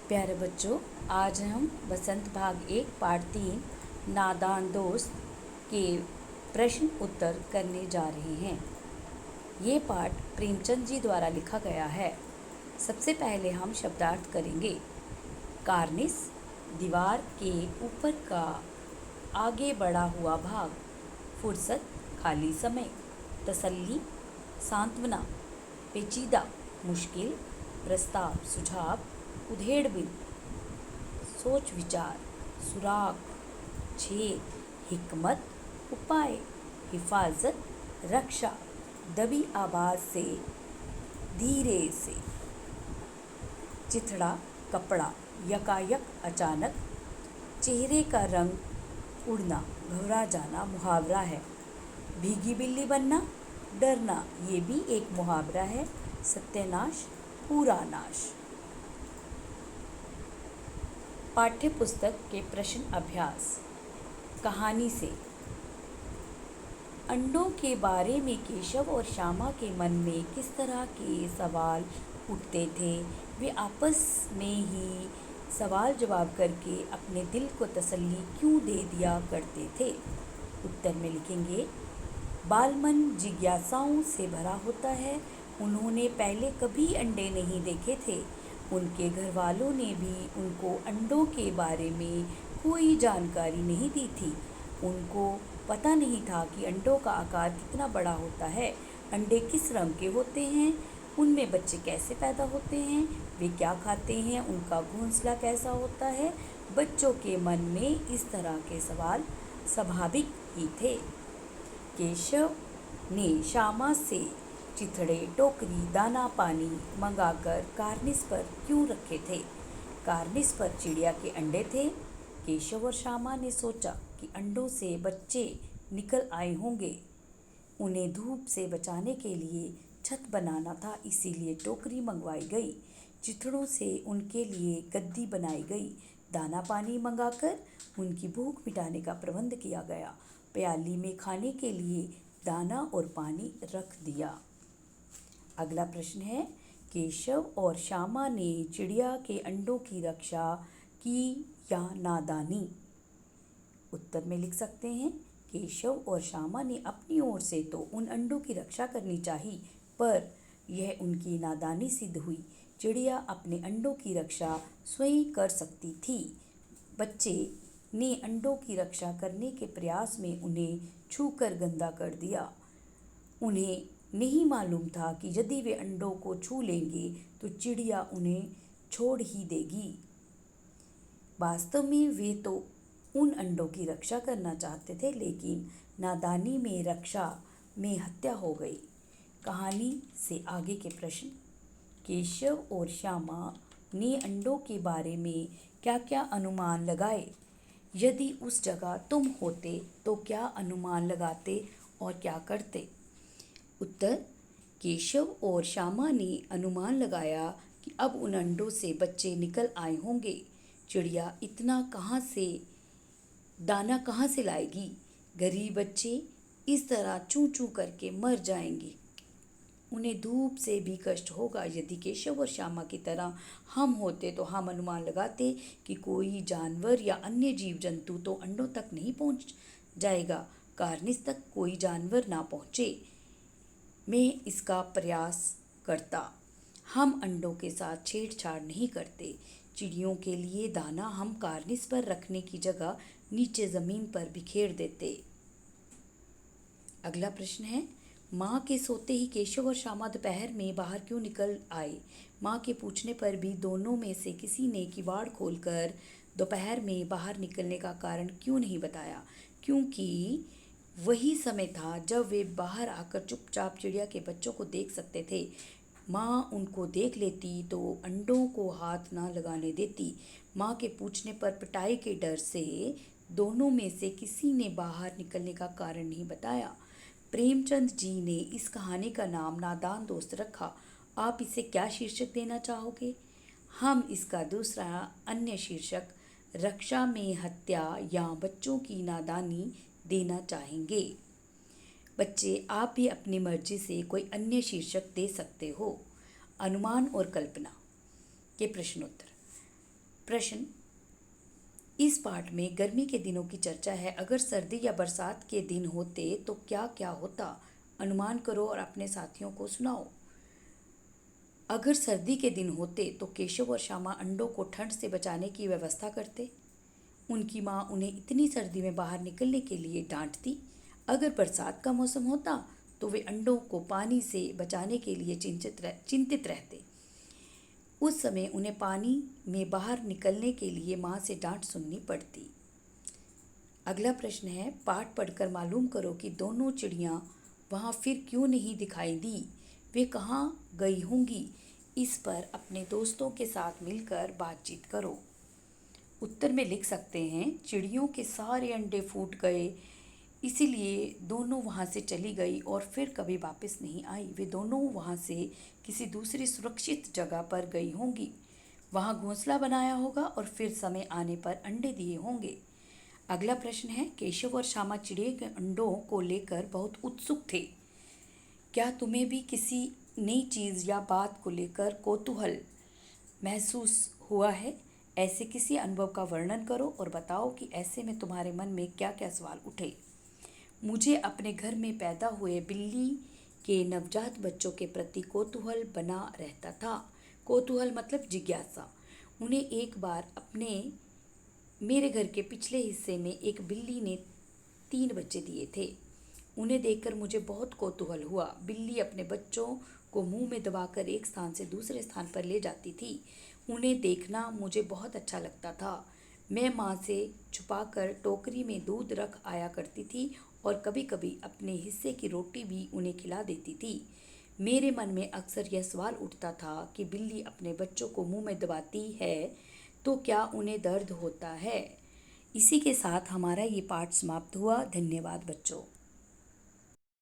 प्यारे बच्चों, आज हम बसंत भाग 1 पार्ट 3 नादान दोस्त के प्रश्न उत्तर करने जा रहे हैं। ये पाठ प्रेमचंद जी द्वारा लिखा गया है। सबसे पहले हम शब्दार्थ करेंगे। कार्निस, दीवार के ऊपर का आगे बढ़ा हुआ भाग। फुर्सत, खाली समय। तसल्ली, सांत्वना। पेचीदा, मुश्किल। प्रस्ताव, सुझाव। उधेड़बिन, सोच विचार। सुराग, छेद। हिकमत, उपाय। हिफाजत, रक्षा। दबी आवाज़ से, धीरे से। चिथड़ा, कपड़ा। यकायक, अचानक। चेहरे का रंग उड़ना, घबरा जाना मुहावरा है। भीगी बिल्ली बनना, डरना, ये भी एक मुहावरा है। सत्यानाश, पूरा नाश। पाठ्य पुस्तक के प्रश्न अभ्यास। कहानी से। अंडों के बारे में केशव और श्यामा के मन में किस तरह के सवाल उठते थे? वे आपस में ही सवाल जवाब करके अपने दिल को तसल्ली क्यों दे दिया करते थे? उत्तर में लिखेंगे। बालमन जिज्ञासाओं से भरा होता है। उन्होंने पहले कभी अंडे नहीं देखे थे। उनके घर वालों ने भी उनको अंडों के बारे में कोई जानकारी नहीं दी थी। उनको पता नहीं था कि अंडों का आकार कितना बड़ा होता है, अंडे किस रंग के होते हैं, उनमें बच्चे कैसे पैदा होते हैं, वे क्या खाते हैं, उनका घोंसला कैसा होता है। बच्चों के मन में इस तरह के सवाल स्वाभाविक ही थे। केशव ने श्यामा से चिथड़े, टोकरी, दाना पानी मंगाकर कार्निस पर क्यों रखे थे? कार्निस पर चिड़िया के अंडे थे। केशव और श्यामा ने सोचा कि अंडों से बच्चे निकल आए होंगे। उन्हें धूप से बचाने के लिए छत बनाना था, इसीलिए टोकरी मंगवाई गई। चिथड़ों से उनके लिए गद्दी बनाई गई। दाना पानी मंगाकर उनकी भूख मिटाने का प्रबंध किया गया। प्याली में खाने के लिए दाना और पानी रख दिया। अगला प्रश्न है, केशव और श्यामा ने चिड़िया के अंडों की रक्षा की या नादानी? उत्तर में लिख सकते हैं। केशव और श्यामा ने अपनी ओर से तो उन अंडों की रक्षा करनी चाहिए, पर यह उनकी नादानी सिद्ध हुई। चिड़िया अपने अंडों की रक्षा स्वयं कर सकती थी। बच्चे ने अंडों की रक्षा करने के प्रयास में उन्हें छूकर गंदा कर दिया। उन्हें नहीं मालूम था कि यदि वे अंडों को छू लेंगे तो चिड़िया उन्हें छोड़ ही देगी। वास्तव में वे तो उन अंडों की रक्षा करना चाहते थे, लेकिन नादानी में रक्षा में हत्या हो गई। कहानी से आगे के प्रश्न। केशव और श्यामा ने अंडों के बारे में क्या क्या अनुमान लगाए? यदि उस जगह तुम होते तो क्या अनुमान लगाते और क्या करते? उत्तर। केशव और श्यामा ने अनुमान लगाया कि अब उन अंडों से बच्चे निकल आए होंगे। चिड़िया इतना दाना कहाँ से लाएगी? गरीब बच्चे इस तरह चूं चूं करके मर जाएंगे। उन्हें धूप से भी कष्ट होगा। यदि केशव और श्यामा की तरह हम होते तो हम अनुमान लगाते कि कोई जानवर या अन्य जीव जंतु तो अंडों तक नहीं पहुंच जाएगा। कार्निस तक कोई जानवर ना पहुंचे, मैं इसका प्रयास करता। हम अंडों के साथ छेड़छाड़ नहीं करते। चिड़ियों के लिए दाना हम कार्निस पर रखने की जगह नीचे ज़मीन पर बिखेर देते। अगला प्रश्न है, माँ के सोते ही केशव और श्यामा दोपहर में बाहर क्यों निकल आए? माँ के पूछने पर भी दोनों में से किसी ने किवाड़ खोलकर दोपहर में बाहर निकलने का कारण क्यों नहीं बताया? क्योंकि वही समय था जब वे बाहर आकर चुपचाप चिड़िया के बच्चों को देख सकते थे। माँ उनको देख लेती तो अंडों को हाथ ना लगाने देती। माँ के पूछने पर पिटाई के डर से दोनों में से किसी ने बाहर निकलने का कारण नहीं बताया। प्रेमचंद जी ने इस कहानी का नाम नादान दोस्त रखा। आप इसे क्या शीर्षक देना चाहोगे? हम इसका दूसरा अन्य शीर्षक रक्षा में हत्या या बच्चों की नादानी देना चाहेंगे। बच्चे, आप भी अपनी मर्जी से कोई अन्य शीर्षक दे सकते हो। अनुमान और कल्पना के प्रश्नोत्तर। प्रश्न, इस पाठ में गर्मी के दिनों की चर्चा है। अगर सर्दी या बरसात के दिन होते तो क्या क्या होता? अनुमान करो और अपने साथियों को सुनाओ। अगर सर्दी के दिन होते तो केशव और श्यामा अंडों को ठंड से बचाने की व्यवस्था करते। उनकी माँ उन्हें इतनी सर्दी में बाहर निकलने के लिए डांटती। अगर बरसात का मौसम होता तो वे अंडों को पानी से बचाने के लिए चिंतित रहते। उस समय उन्हें पानी में बाहर निकलने के लिए माँ से डांट सुननी पड़ती। अगला प्रश्न है, पाठ पढ़कर मालूम करो कि दोनों चिड़ियाँ वहाँ फिर क्यों नहीं दिखाई दी, वे कहाँ गई होंगी। इस पर अपने दोस्तों के साथ मिलकर बातचीत करो। उत्तर में लिख सकते हैं, चिड़ियों के सारे अंडे फूट गए, इसीलिए दोनों वहाँ से चली गई और फिर कभी वापस नहीं आई। वे दोनों वहाँ से किसी दूसरी सुरक्षित जगह पर गई होंगी, वहाँ घोंसला बनाया होगा और फिर समय आने पर अंडे दिए होंगे। अगला प्रश्न है, केशव और श्यामा चिड़िया के अंडों को लेकर बहुत उत्सुक थे। क्या तुम्हें भी किसी नई चीज़ या बात को लेकर कौतूहल महसूस हुआ है? ऐसे किसी अनुभव का वर्णन करो और बताओ कि ऐसे में तुम्हारे मन में क्या क्या सवाल उठे। मुझे अपने घर में पैदा हुए बिल्ली के नवजात बच्चों के प्रति कौतूहल बना रहता था। कौतूहल मतलब जिज्ञासा। उन्हें एक बार मेरे घर के पिछले हिस्से में एक बिल्ली ने 3 बच्चे दिए थे। उन्हें देखकर मुझे बहुत कौतूहल हुआ। बिल्ली अपने बच्चों को मुंह में दबाकर एक स्थान से दूसरे स्थान पर ले जाती थी। उन्हें देखना मुझे बहुत अच्छा लगता था। मैं माँ से छुपाकर टोकरी में दूध रख आया करती थी और कभी कभी अपने हिस्से की रोटी भी उन्हें खिला देती थी। मेरे मन में अक्सर यह सवाल उठता था कि बिल्ली अपने बच्चों को मुंह में दबाती है तो क्या उन्हें दर्द होता है? इसी के साथ हमारा ये पाठ समाप्त हुआ। धन्यवाद बच्चों।